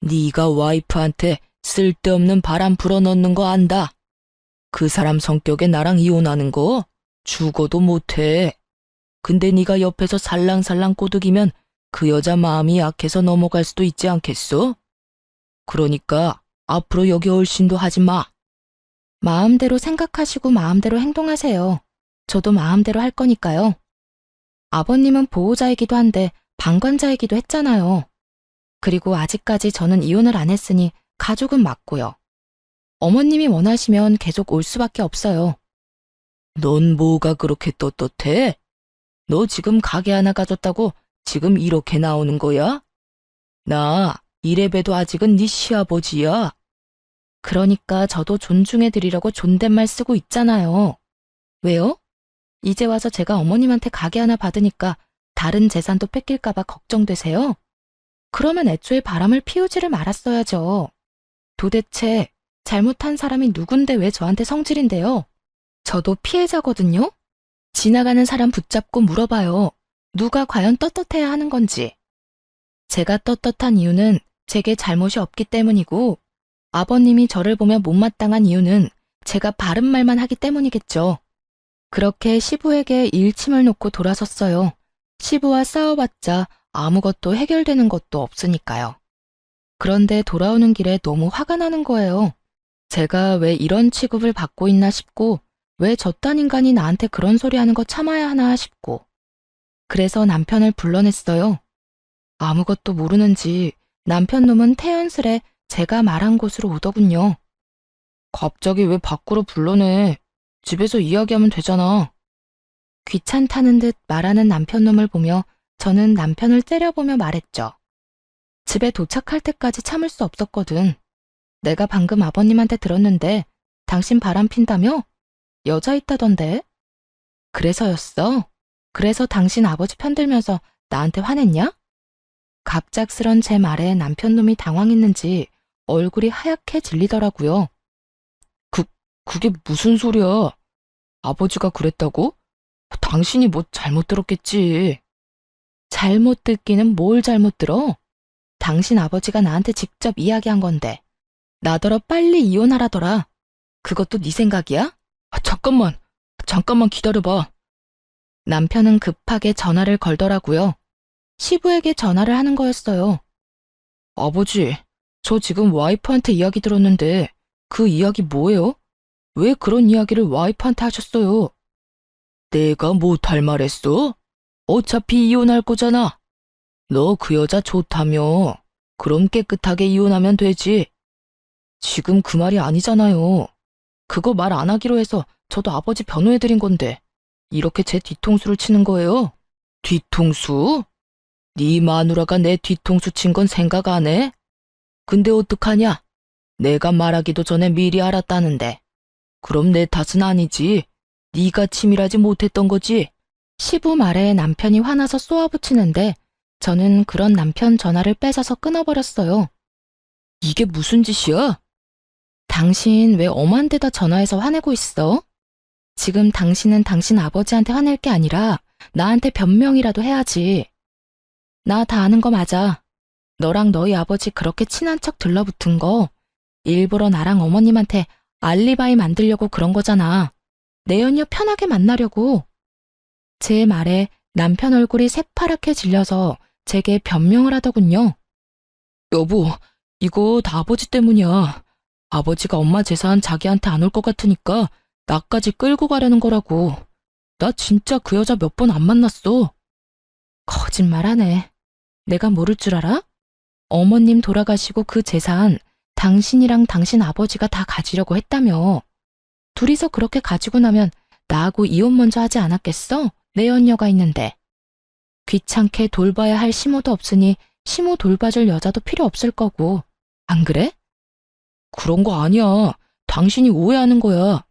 네가 와이프한테 쓸데없는 바람 불어넣는 거 안다. 그 사람 성격에 나랑 이혼하는 거 죽어도 못해. 근데 네가 옆에서 살랑살랑 꼬드기면 그 여자 마음이 약해서 넘어갈 수도 있지 않겠어? 그러니까 앞으로 여기 얼씬도 하지 마. 마음대로 생각하시고 마음대로 행동하세요. 저도 마음대로 할 거니까요. 아버님은 보호자이기도 한데 방관자이기도 했잖아요. 그리고 아직까지 저는 이혼을 안 했으니 가족은 맞고요. 어머님이 원하시면 계속 올 수밖에 없어요. 넌 뭐가 그렇게 떳떳해? 너 지금 가게 하나 가졌다고 지금 이렇게 나오는 거야? 나 이래봬도 아직은 네 시아버지야. 그러니까 저도 존중해드리려고 존댓말 쓰고 있잖아요. 왜요? 이제 와서 제가 어머님한테 가게 하나 받으니까 다른 재산도 뺏길까봐 걱정되세요? 그러면 애초에 바람을 피우지를 말았어야죠. 도대체 잘못한 사람이 누군데 왜 저한테 성질인데요? 저도 피해자거든요? 지나가는 사람 붙잡고 물어봐요. 누가 과연 떳떳해야 하는 건지. 제가 떳떳한 이유는 제게 잘못이 없기 때문이고, 아버님이 저를 보며 못마땅한 이유는 제가 바른 말만 하기 때문이겠죠. 그렇게 시부에게 일침을 놓고 돌아섰어요. 시부와 싸워봤자 아무것도 해결되는 것도 없으니까요. 그런데 돌아오는 길에 너무 화가 나는 거예요. 제가 왜 이런 취급을 받고 있나 싶고, 왜 저딴 인간이 나한테 그런 소리 하는 거 참아야 하나 싶고. 그래서 남편을 불러냈어요. 아무것도 모르는지 남편 놈은 태연스레 제가 말한 곳으로 오더군요. 갑자기 왜 밖으로 불러내? 집에서 이야기하면 되잖아. 귀찮다는 듯 말하는 남편 놈을 보며 저는 남편을 째려보며 말했죠. 집에 도착할 때까지 참을 수 없었거든. 내가 방금 아버님한테 들었는데 당신 바람 핀다며? 여자 있다던데? 그래서였어? 그래서 당신 아버지 편들면서 나한테 화냈냐? 갑작스런 제 말에 남편 놈이 당황했는지 얼굴이 하얗게 질리더라고요. 그게 무슨 소리야? 아버지가 그랬다고? 당신이 뭐 잘못 들었겠지. 잘못 듣기는 뭘 잘못 들어? 당신 아버지가 나한테 직접 이야기한 건데 나더러 빨리 이혼하라더라. 그것도 네 생각이야? 잠깐만 기다려봐. 남편은 급하게 전화를 걸더라고요. 시부에게 전화를 하는 거였어요. 아버지, 저 지금 와이프한테 이야기 들었는데 그 이야기 뭐예요? 왜 그런 이야기를 와이프한테 하셨어요? 내가 못할 말했어? 어차피 이혼할 거잖아. 너 그 여자 좋다며. 그럼 깨끗하게 이혼하면 되지. 지금 그 말이 아니잖아요. 그거 말 안 하기로 해서 저도 아버지 변호해드린 건데 이렇게 제 뒤통수를 치는 거예요? 뒤통수? 네 마누라가 내 뒤통수 친 건 생각 안 해? 근데 어떡하냐? 내가 말하기도 전에 미리 알았다는데. 그럼 내 탓은 아니지. 네가 치밀하지 못했던 거지. 시부 말에 남편이 화나서 쏘아붙이는데 저는 그런 남편 전화를 뺏어서 끊어버렸어요. 이게 무슨 짓이야? 당신 왜 엄한 데다 전화해서 화내고 있어? 지금 당신은 당신 아버지한테 화낼 게 아니라 나한테 변명이라도 해야지. 나 다 아는 거 맞아. 너랑 너희 아버지 그렇게 친한 척 들러붙은 거 일부러 나랑 어머님한테 알리바이 만들려고 그런 거잖아. 내연녀 편하게 만나려고. 제 말에 남편 얼굴이 새파랗게 질려서 제게 변명을 하더군요. 여보, 이거 다 아버지 때문이야. 아버지가 엄마 재산 자기한테 안 올 것 같으니까 나까지 끌고 가려는 거라고. 나 진짜 그 여자 몇 번 안 만났어. 거짓말하네. 내가 모를 줄 알아? 어머님 돌아가시고 그 재산 당신이랑 당신 아버지가 다 가지려고 했다며. 둘이서 그렇게 가지고 나면 나하고 이혼 먼저 하지 않았겠어? 내연녀가 있는데. 귀찮게 돌봐야 할 시모도 없으니 시모 돌봐줄 여자도 필요 없을 거고. 안 그래? 그런 거 아니야. 당신이 오해하는 거야.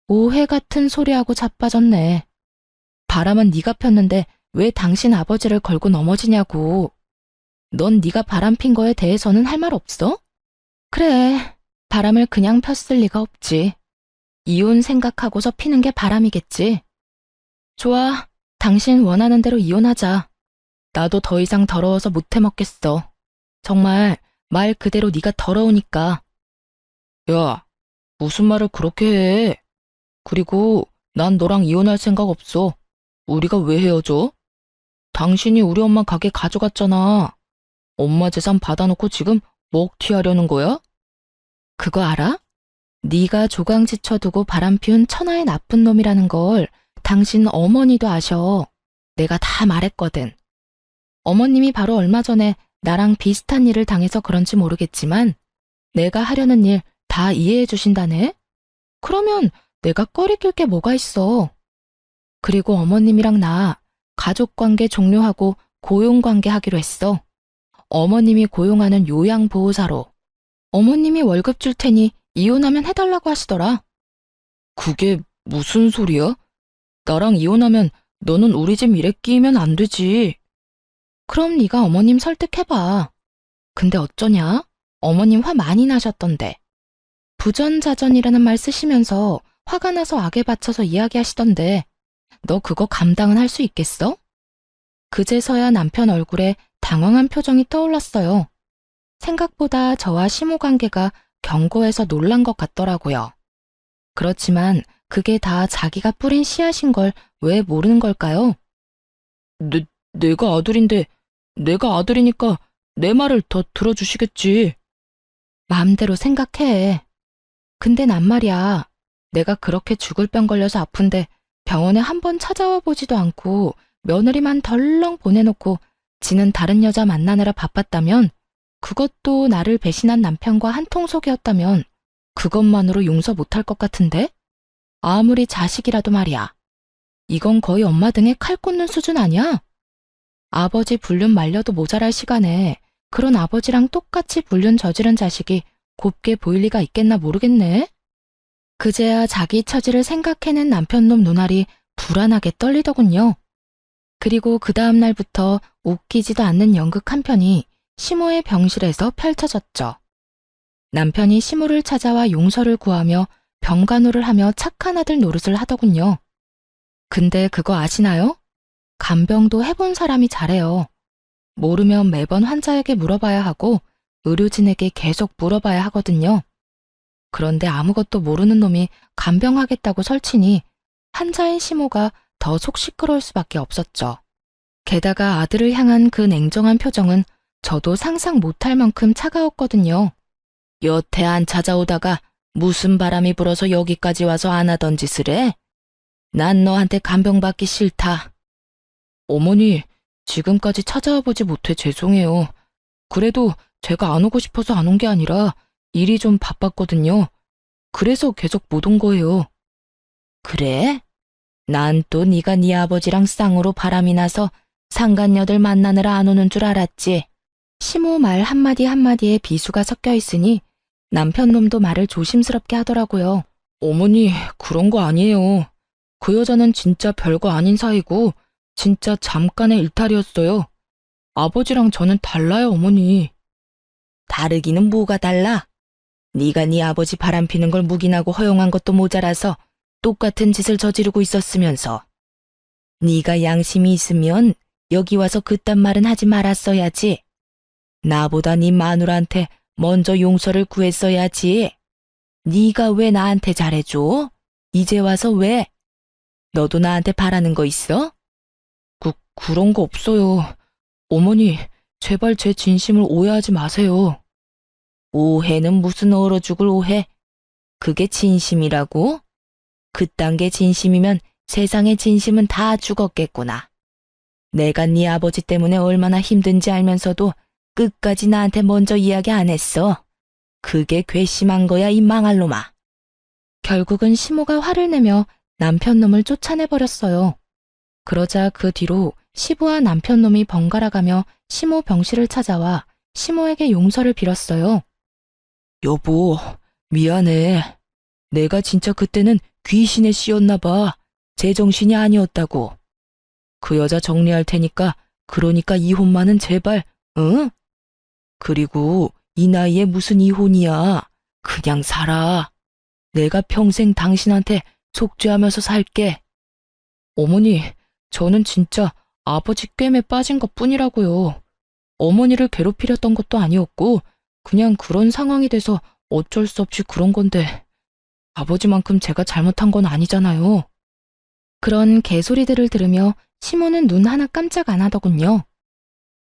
오해 같은 소리하고 자빠졌네. 바람은 네가 폈는데 왜 당신 아버지를 걸고 넘어지냐고. 넌 네가 바람 핀 거에 대해서는 할 말 없어? 그래, 바람을 그냥 폈을 리가 없지. 이혼 생각하고서 피는 게 바람이겠지. 좋아, 당신 원하는 대로 이혼하자. 나도 더 이상 더러워서 못 해먹겠어. 정말 말 그대로 네가 더러우니까. 야, 무슨 말을 그렇게 해? 그리고 난 너랑 이혼할 생각 없어. 우리가 왜 헤어져? 당신이 우리 엄마 가게 가져갔잖아. 엄마 재산 받아놓고 지금 먹튀하려는 거야? 그거 알아? 네가 조강지쳐 두고 바람 피운 천하의 나쁜 놈이라는 걸 당신 어머니도 아셔. 내가 다 말했거든. 어머님이 바로 얼마 전에 나랑 비슷한 일을 당해서 그런지 모르겠지만 내가 하려는 일 다 이해해 주신다네? 그러면 내가 꺼리낄 게 뭐가 있어. 그리고 어머님이랑 나 가족관계 종료하고 고용관계 하기로 했어. 어머님이 고용하는 요양보호사로. 어머님이 월급 줄 테니 이혼하면 해달라고 하시더라. 그게 무슨 소리야? 나랑 이혼하면 너는 우리 집 일에 끼면 안 되지. 그럼 네가 어머님 설득해봐. 근데 어쩌냐? 어머님 화 많이 나셨던데. 부전자전이라는 말 쓰시면서 화가 나서 악에 받쳐서 이야기하시던데 너 그거 감당은 할 수 있겠어? 그제서야 남편 얼굴에 당황한 표정이 떠올랐어요. 생각보다 저와 시모 관계가 견고해서 놀란 것 같더라고요. 그렇지만 그게 다 자기가 뿌린 씨앗인 걸 왜 모르는 걸까요? 내가 아들인데, 내가 아들이니까 내 말을 더 들어주시겠지. 마음대로 생각해. 근데 난 말이야. 내가 그렇게 죽을 병 걸려서 아픈데 병원에 한 번 찾아와 보지도 않고 며느리만 덜렁 보내놓고 지는 다른 여자 만나느라 바빴다면, 그것도 나를 배신한 남편과 한통속이었다면 그것만으로 용서 못할 것 같은데? 아무리 자식이라도 말이야. 이건 거의 엄마 등에 칼 꽂는 수준 아니야? 아버지 불륜 말려도 모자랄 시간에 그런 아버지랑 똑같이 불륜 저지른 자식이 곱게 보일 리가 있겠나 모르겠네. 그제야 자기 처지를 생각해낸 남편놈 눈알이 불안하게 떨리더군요. 그리고 그 다음 날부터 웃기지도 않는 연극 한 편이 시모의 병실에서 펼쳐졌죠. 남편이 시모를 찾아와 용서를 구하며 병간호를 하며 착한 아들 노릇을 하더군요. 근데 그거 아시나요? 간병도 해본 사람이 잘해요. 모르면 매번 환자에게 물어봐야 하고 의료진에게 계속 물어봐야 하거든요. 그런데 아무것도 모르는 놈이 간병하겠다고 설치니 환자인 시모가 더 속 시끄러울 수밖에 없었죠. 게다가 아들을 향한 그 냉정한 표정은 저도 상상 못할 만큼 차가웠거든요. 여태 안 찾아오다가 무슨 바람이 불어서 여기까지 와서 안 하던 짓을 해? 난 너한테 간병받기 싫다. 어머니, 지금까지 찾아와 보지 못해 죄송해요. 그래도 제가 안 오고 싶어서 안 온 게 아니라 일이 좀 바빴거든요. 그래서 계속 못 온 거예요. 그래? 난 또 네가 네 아버지랑 쌍으로 바람이 나서 상간녀들 만나느라 안 오는 줄 알았지. 시모 말 한마디 한마디에 비수가 섞여 있으니 남편 놈도 말을 조심스럽게 하더라고요. 어머니, 그런 거 아니에요. 그 여자는 진짜 별거 아닌 사이고 진짜 잠깐의 일탈이었어요. 아버지랑 저는 달라요, 어머니. 다르기는 뭐가 달라? 네가 네 아버지 바람피는 걸 묵인하고 허용한 것도 모자라서 똑같은 짓을 저지르고 있었으면서. 네가 양심이 있으면 여기 와서 그딴 말은 하지 말았어야지. 나보다 네 마누라한테 먼저 용서를 구했어야지. 네가 왜 나한테 잘해줘? 이제 와서 왜? 너도 나한테 바라는 거 있어? 그런 거 없어요. 어머니, 제발 제 진심을 오해하지 마세요. 오해는 무슨 얼어 죽을 오해? 그게 진심이라고? 그딴 게 진심이면 세상의 진심은 다 죽었겠구나. 내가 네 아버지 때문에 얼마나 힘든지 알면서도 끝까지 나한테 먼저 이야기 안 했어. 그게 괘씸한 거야, 이 망할 놈아. 결국은 시모가 화를 내며 남편 놈을 쫓아내버렸어요. 그러자 그 뒤로 시부와 남편 놈이 번갈아가며 시모 병실을 찾아와 시모에게 용서를 빌었어요. 여보, 미안해. 내가 진짜 그때는 귀신에 씌였나 봐. 제정신이 아니었다고. 그 여자 정리할 테니까, 그러니까 이혼만은 제발, 응? 그리고 이 나이에 무슨 이혼이야. 그냥 살아. 내가 평생 당신한테 속죄하면서 살게. 어머니, 저는 진짜 아버지 꿰매 빠진 것 뿐이라고요. 어머니를 괴롭히렸던 것도 아니었고 그냥 그런 상황이 돼서 어쩔 수 없이 그런 건데 아버지만큼 제가 잘못한 건 아니잖아요. 그런 개소리들을 들으며 시모는 눈 하나 깜짝 안 하더군요.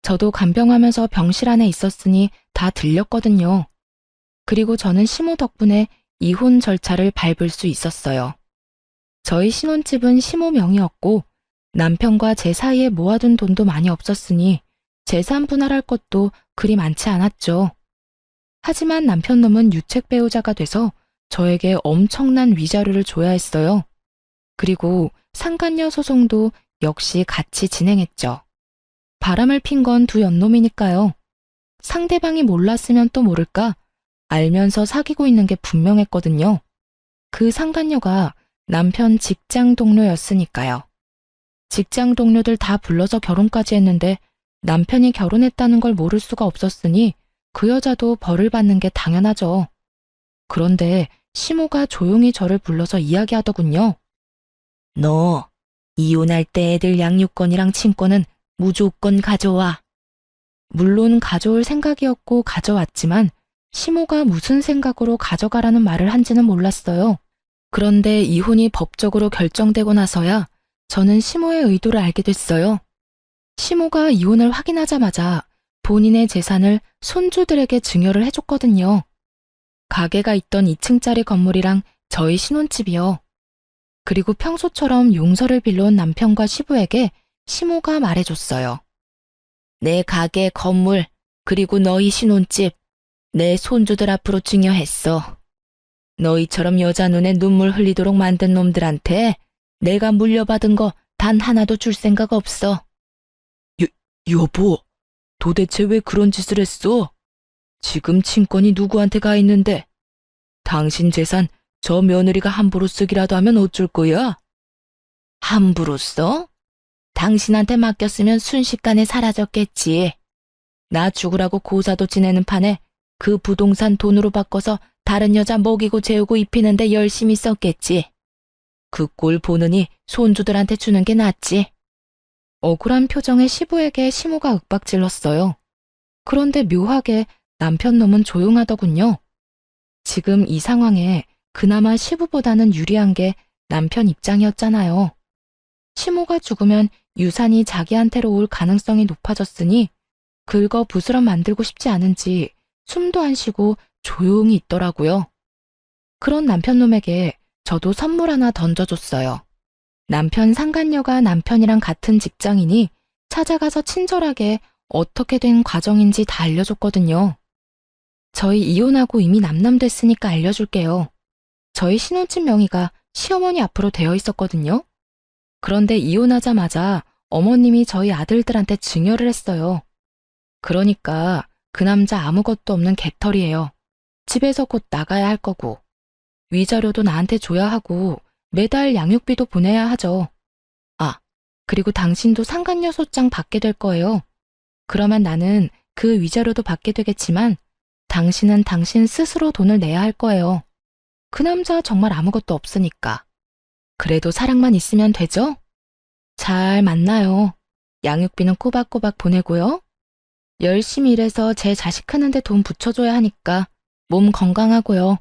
저도 간병하면서 병실 안에 있었으니 다 들렸거든요. 그리고 저는 시모 덕분에 이혼 절차를 밟을 수 있었어요. 저희 신혼집은 시모 명의였고 남편과 제 사이에 모아둔 돈도 많이 없었으니 재산 분할할 것도 그리 많지 않았죠. 하지만 남편놈은 유책 배우자가 돼서 저에게 엄청난 위자료를 줘야 했어요. 그리고 상간녀 소송도 역시 같이 진행했죠. 바람을 핀 건 두 연놈이니까요. 상대방이 몰랐으면 또 모를까 알면서 사귀고 있는 게 분명했거든요. 그 상간녀가 남편 직장 동료였으니까요. 직장 동료들 다 불러서 결혼까지 했는데 남편이 결혼했다는 걸 모를 수가 없었으니 그 여자도 벌을 받는 게 당연하죠. 그런데 시모가 조용히 저를 불러서 이야기하더군요. 너 이혼할 때 애들 양육권이랑 친권은 무조건 가져와. 물론 가져올 생각이었고 가져왔지만 시모가 무슨 생각으로 가져가라는 말을 한지는 몰랐어요. 그런데 이혼이 법적으로 결정되고 나서야 저는 시모의 의도를 알게 됐어요. 시모가 이혼을 확인하자마자 본인의 재산을 손주들에게 증여를 해줬거든요. 가게가 있던 2층짜리 건물이랑 저희 신혼집이요. 그리고 평소처럼 용서를 빌려온 남편과 시부에게 시모가 말해줬어요. 내 가게, 건물, 그리고 너희 신혼집, 내 손주들 앞으로 증여했어. 너희처럼 여자 눈에 눈물 흘리도록 만든 놈들한테 내가 물려받은 거 단 하나도 줄 생각 없어. 여보, 도대체 왜 그런 짓을 했어? 지금 친권이 누구한테 가 있는데? 당신 재산 저 며느리가 함부로 쓰기라도 하면 어쩔 거야? 함부로 써? 당신한테 맡겼으면 순식간에 사라졌겠지. 나 죽으라고 고사도 지내는 판에 그 부동산 돈으로 바꿔서 다른 여자 먹이고 재우고 입히는데 열심히 썼겠지. 그 꼴 보느니 손주들한테 주는 게 낫지. 억울한 표정의 시부에게 시모가 윽박질렀어요. 그런데 묘하게 남편 놈은 조용하더군요. 지금 이 상황에 그나마 시부보다는 유리한 게 남편 입장이었잖아요. 시모가 죽으면 유산이 자기한테로 올 가능성이 높아졌으니 긁어 부스럼 만들고 싶지 않은지 숨도 안 쉬고 조용히 있더라고요. 그런 남편놈에게 저도 선물 하나 던져줬어요. 남편 상간녀가 남편이랑 같은 직장이니 찾아가서 친절하게 어떻게 된 과정인지 다 알려줬거든요. 저희 이혼하고 이미 남남됐으니까 알려줄게요. 저희 신혼집 명의가 시어머니 앞으로 되어 있었거든요. 그런데 이혼하자마자 어머님이 저희 아들들한테 증여를 했어요. 그러니까 그 남자 아무것도 없는 개털이에요. 집에서 곧 나가야 할 거고. 위자료도 나한테 줘야 하고 매달 양육비도 보내야 하죠. 아, 그리고 당신도 상간녀 소장 받게 될 거예요. 그러면 나는 그 위자료도 받게 되겠지만 당신은 당신 스스로 돈을 내야 할 거예요. 그 남자 정말 아무것도 없으니까. 그래도 사랑만 있으면 되죠? 잘 만나요. 양육비는 꼬박꼬박 보내고요. 열심히 일해서 제 자식 크는데 돈 붙여줘야 하니까 몸 건강하고요.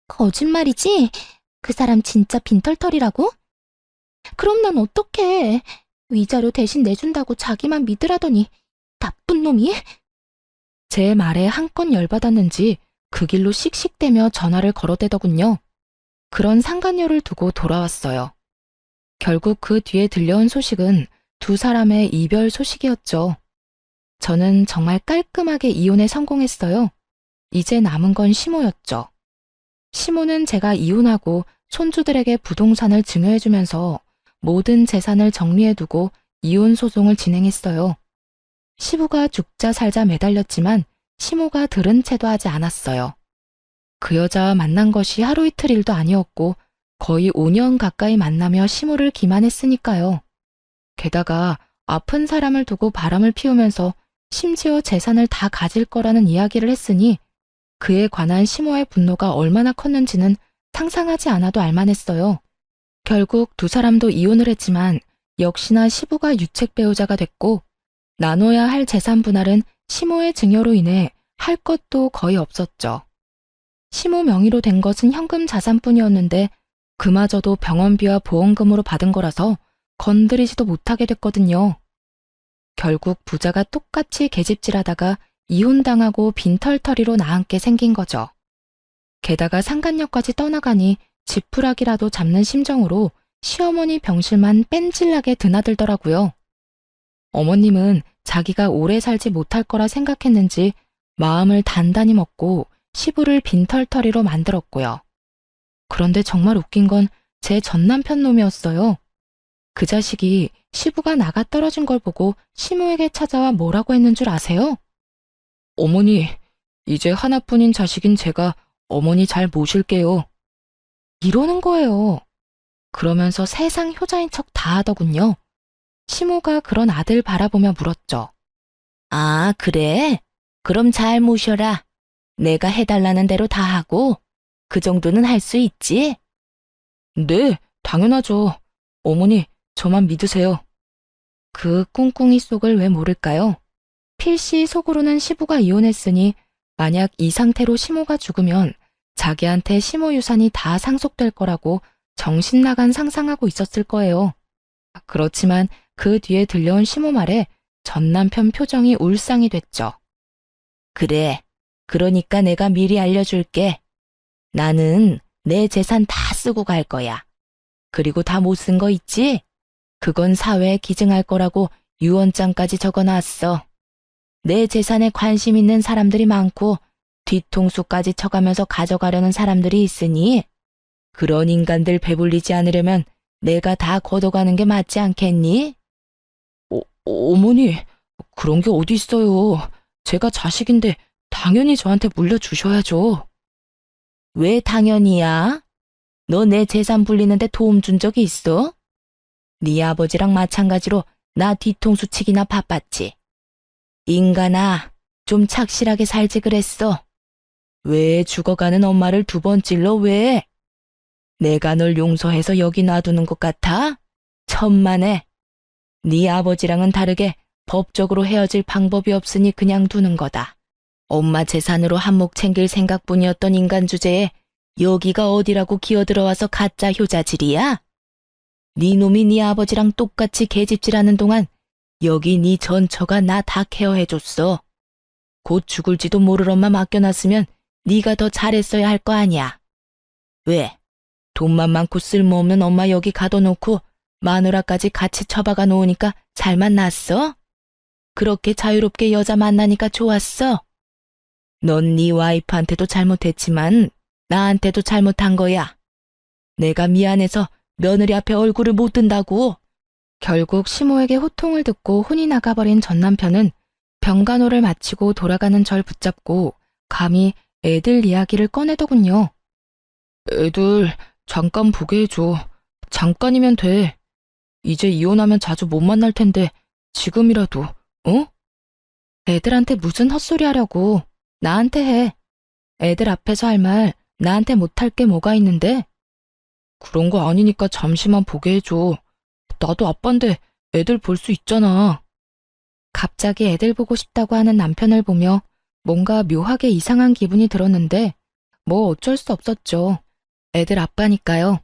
거짓말이지? 그 사람 진짜 빈털털이라고? 그럼 난 어떡해. 위자료 대신 내준다고 자기만 믿으라더니 나쁜 놈이? 제 말에 한껏 열받았는지 그 길로 씩씩대며 전화를 걸어대더군요. 그런 상간녀를 두고 돌아왔어요. 결국 그 뒤에 들려온 소식은 두 사람의 이별 소식이었죠. 저는 정말 깔끔하게 이혼에 성공했어요. 이제 남은 건 시모였죠. 시모는 제가 이혼하고 손주들에게 부동산을 증여해주면서 모든 재산을 정리해두고 이혼 소송을 진행했어요. 시부가 죽자 살자 매달렸지만 시모가 들은 채도 하지 않았어요. 그 여자와 만난 것이 하루 이틀 일도 아니었고 거의 5년 가까이 만나며 시모를 기만했으니까요. 게다가 아픈 사람을 두고 바람을 피우면서 심지어 재산을 다 가질 거라는 이야기를 했으니 그에 관한 시모의 분노가 얼마나 컸는지는 상상하지 않아도 알만했어요. 결국 두 사람도 이혼을 했지만 역시나 시부가 유책 배우자가 됐고 나눠야 할 재산 분할은 시모의 증여로 인해 할 것도 거의 없었죠. 시모 명의로 된 것은 현금 자산뿐이었는데 그마저도 병원비와 보험금으로 받은 거라서 건드리지도 못하게 됐거든요. 결국 부자가 똑같이 계집질하다가 이혼당하고 빈털터리로 나앉게 생긴 거죠. 게다가 상간녀까지 떠나가니 지푸라기라도 잡는 심정으로 시어머니 병실만 뺀질나게 드나들더라고요. 어머님은 자기가 오래 살지 못할 거라 생각했는지 마음을 단단히 먹고 시부를 빈털터리로 만들었고요. 그런데 정말 웃긴 건 제 전남편 놈이었어요. 그 자식이 시부가 나가 떨어진 걸 보고 시모에게 찾아와 뭐라고 했는 줄 아세요? 어머니, 이제 하나뿐인 자식인 제가 어머니 잘 모실게요. 이러는 거예요. 그러면서 세상 효자인 척 다 하더군요. 시모가 그런 아들 바라보며 물었죠. 아, 그래? 그럼 잘 모셔라. 내가 해달라는 대로 다 하고, 그 정도는 할 수 있지? 네, 당연하죠. 어머니, 저만 믿으세요. 그 꿍꿍이 속을 왜 모를까요? 필시 속으로는 시부가 이혼했으니 만약 이 상태로 시모가 죽으면 자기한테 시모 유산이 다 상속될 거라고 정신 나간 상상하고 있었을 거예요. 그렇지만 그 뒤에 들려온 시모 말에 전 남편 표정이 울상이 됐죠. 그래, 그러니까 내가 미리 알려줄게. 나는 내 재산 다 쓰고 갈 거야. 그리고 다 못 쓴 거 있지? 그건 사회에 기증할 거라고 유언장까지 적어놨어. 내 재산에 관심 있는 사람들이 많고 뒤통수까지 쳐가면서 가져가려는 사람들이 있으니 그런 인간들 배불리지 않으려면 내가 다 걷어가는 게 맞지 않겠니? 어머니, 그런 게 어디 있어요. 제가 자식인데 당연히 저한테 물려주셔야죠. 왜 당연히야? 너 내 재산 불리는데 도움 준 적이 있어? 네 아버지랑 마찬가지로 나 뒤통수 치기나 바빴지. 인간아, 좀 착실하게 살지 그랬어. 왜 죽어가는 엄마를 두 번 찔러 왜? 내가 널 용서해서 여기 놔두는 것 같아? 천만에. 네 아버지랑은 다르게 법적으로 헤어질 방법이 없으니 그냥 두는 거다. 엄마 재산으로 한몫 챙길 생각뿐이었던 인간 주제에 여기가 어디라고 기어들어와서 가짜 효자질이야? 네 놈이 네 아버지랑 똑같이 계집질하는 동안 여기 네 전처가 나 다 케어해줬어. 곧 죽을지도 모를 엄마 맡겨놨으면 네가 더 잘했어야 할 거 아니야. 왜? 돈만 많고 쓸모없는 엄마 여기 가둬놓고 마누라까지 같이 처박아 놓으니까 잘만 났어? 그렇게 자유롭게 여자 만나니까 좋았어? 넌 네 와이프한테도 잘못했지만 나한테도 잘못한 거야. 내가 미안해서 며느리 앞에 얼굴을 못 든다고. 결국 시모에게 호통을 듣고 혼이 나가버린 전 남편은 병간호를 마치고 돌아가는 절 붙잡고 감히 애들 이야기를 꺼내더군요. 애들, 잠깐 보게 해줘. 잠깐이면 돼. 이제 이혼하면 자주 못 만날 텐데 지금이라도, 어? 애들한테 무슨 헛소리 하려고. 나한테 해. 애들 앞에서 할 말 나한테 못할 게 뭐가 있는데? 그런 거 아니니까 잠시만 보게 해줘. 나도 아빠인데 애들 볼 수 있잖아. 갑자기 애들 보고 싶다고 하는 남편을 보며 뭔가 묘하게 이상한 기분이 들었는데 뭐 어쩔 수 없었죠. 애들 아빠니까요.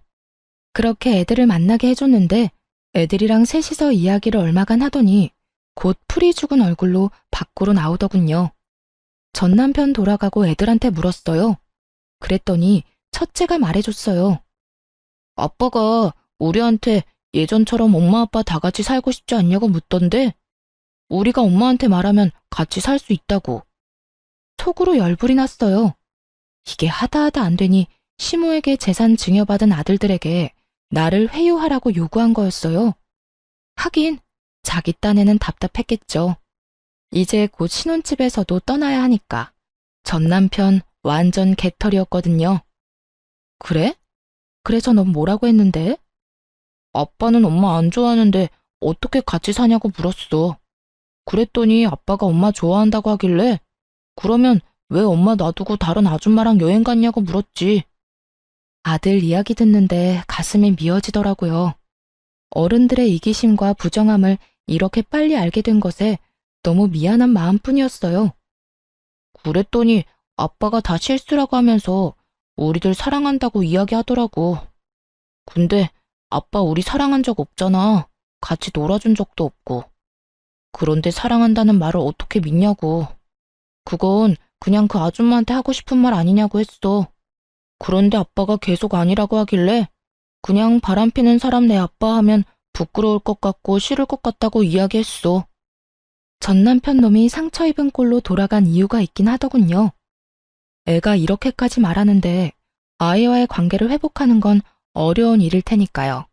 그렇게 애들을 만나게 해줬는데 애들이랑 셋이서 이야기를 얼마간 하더니 곧 풀이 죽은 얼굴로 밖으로 나오더군요. 전 남편 돌아가고 애들한테 물었어요. 그랬더니 첫째가 말해줬어요. 아빠가 우리한테 예전처럼 엄마 아빠 다 같이 살고 싶지 않냐고 묻던데 우리가 엄마한테 말하면 같이 살 수 있다고. 속으로 열불이 났어요. 이게 하다 안 되니 시모에게 재산 증여받은 아들들에게 나를 회유하라고 요구한 거였어요. 하긴 자기 딴에는 답답했겠죠. 이제 곧 신혼집에서도 떠나야 하니까. 전 남편 완전 개털이었거든요. 그래? 그래서 넌 뭐라고 했는데? 아빠는 엄마 안 좋아하는데 어떻게 같이 사냐고 물었어. 그랬더니 아빠가 엄마 좋아한다고 하길래 그러면 왜 엄마 놔두고 다른 아줌마랑 여행 갔냐고 물었지. 아들 이야기 듣는데 가슴이 미어지더라고요. 어른들의 이기심과 부정함을 이렇게 빨리 알게 된 것에 너무 미안한 마음뿐이었어요. 그랬더니 아빠가 다 실수라고 하면서 우리들 사랑한다고 이야기하더라고. 근데 아빠 우리 사랑한 적 없잖아. 같이 놀아준 적도 없고. 그런데 사랑한다는 말을 어떻게 믿냐고. 그건 그냥 그 아줌마한테 하고 싶은 말 아니냐고 했어. 그런데 아빠가 계속 아니라고 하길래 그냥 바람피는 사람 내 아빠 하면 부끄러울 것 같고 싫을 것 같다고 이야기했어. 전 남편 놈이 상처 입은 꼴로 돌아간 이유가 있긴 하더군요. 애가 이렇게까지 말하는데 아이와의 관계를 회복하는 건 어려운 일일 테니까요.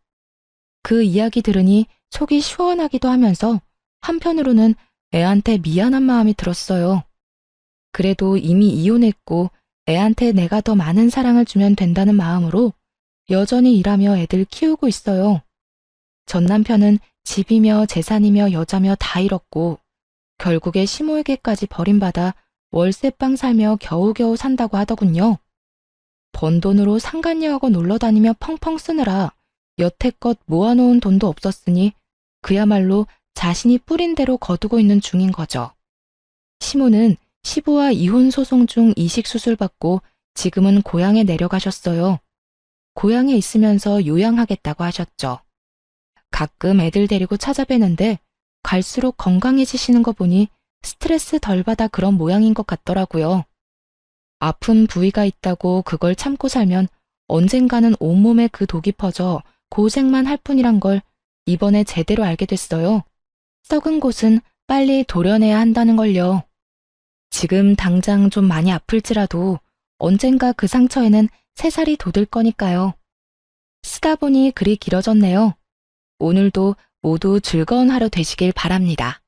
그 이야기 들으니 속이 시원하기도 하면서 한편으로는 애한테 미안한 마음이 들었어요. 그래도 이미 이혼했고 애한테 내가 더 많은 사랑을 주면 된다는 마음으로 여전히 일하며 애들 키우고 있어요. 전 남편은 집이며 재산이며 여자며 다 잃었고 결국에 시모에게까지 버림받아 월세방 살며 겨우겨우 산다고 하더군요. 번 돈으로 상간녀하고 놀러 다니며 펑펑 쓰느라 여태껏 모아놓은 돈도 없었으니 그야말로 자신이 뿌린 대로 거두고 있는 중인 거죠. 시모는 시부와 이혼 소송 중 이식 수술 받고 지금은 고향에 내려가셨어요. 고향에 있으면서 요양하겠다고 하셨죠. 가끔 애들 데리고 찾아뵈는데 갈수록 건강해지시는 거 보니 스트레스 덜 받아 그런 모양인 것 같더라고요. 아픈 부위가 있다고 그걸 참고 살면 언젠가는 온몸에 그 독이 퍼져 고생만 할 뿐이란 걸 이번에 제대로 알게 됐어요. 썩은 곳은 빨리 도려내야 한다는 걸요. 지금 당장 좀 많이 아플지라도 언젠가 그 상처에는 새살이 돋을 거니까요. 쓰다 보니 글이 길어졌네요. 오늘도 모두 즐거운 하루 되시길 바랍니다.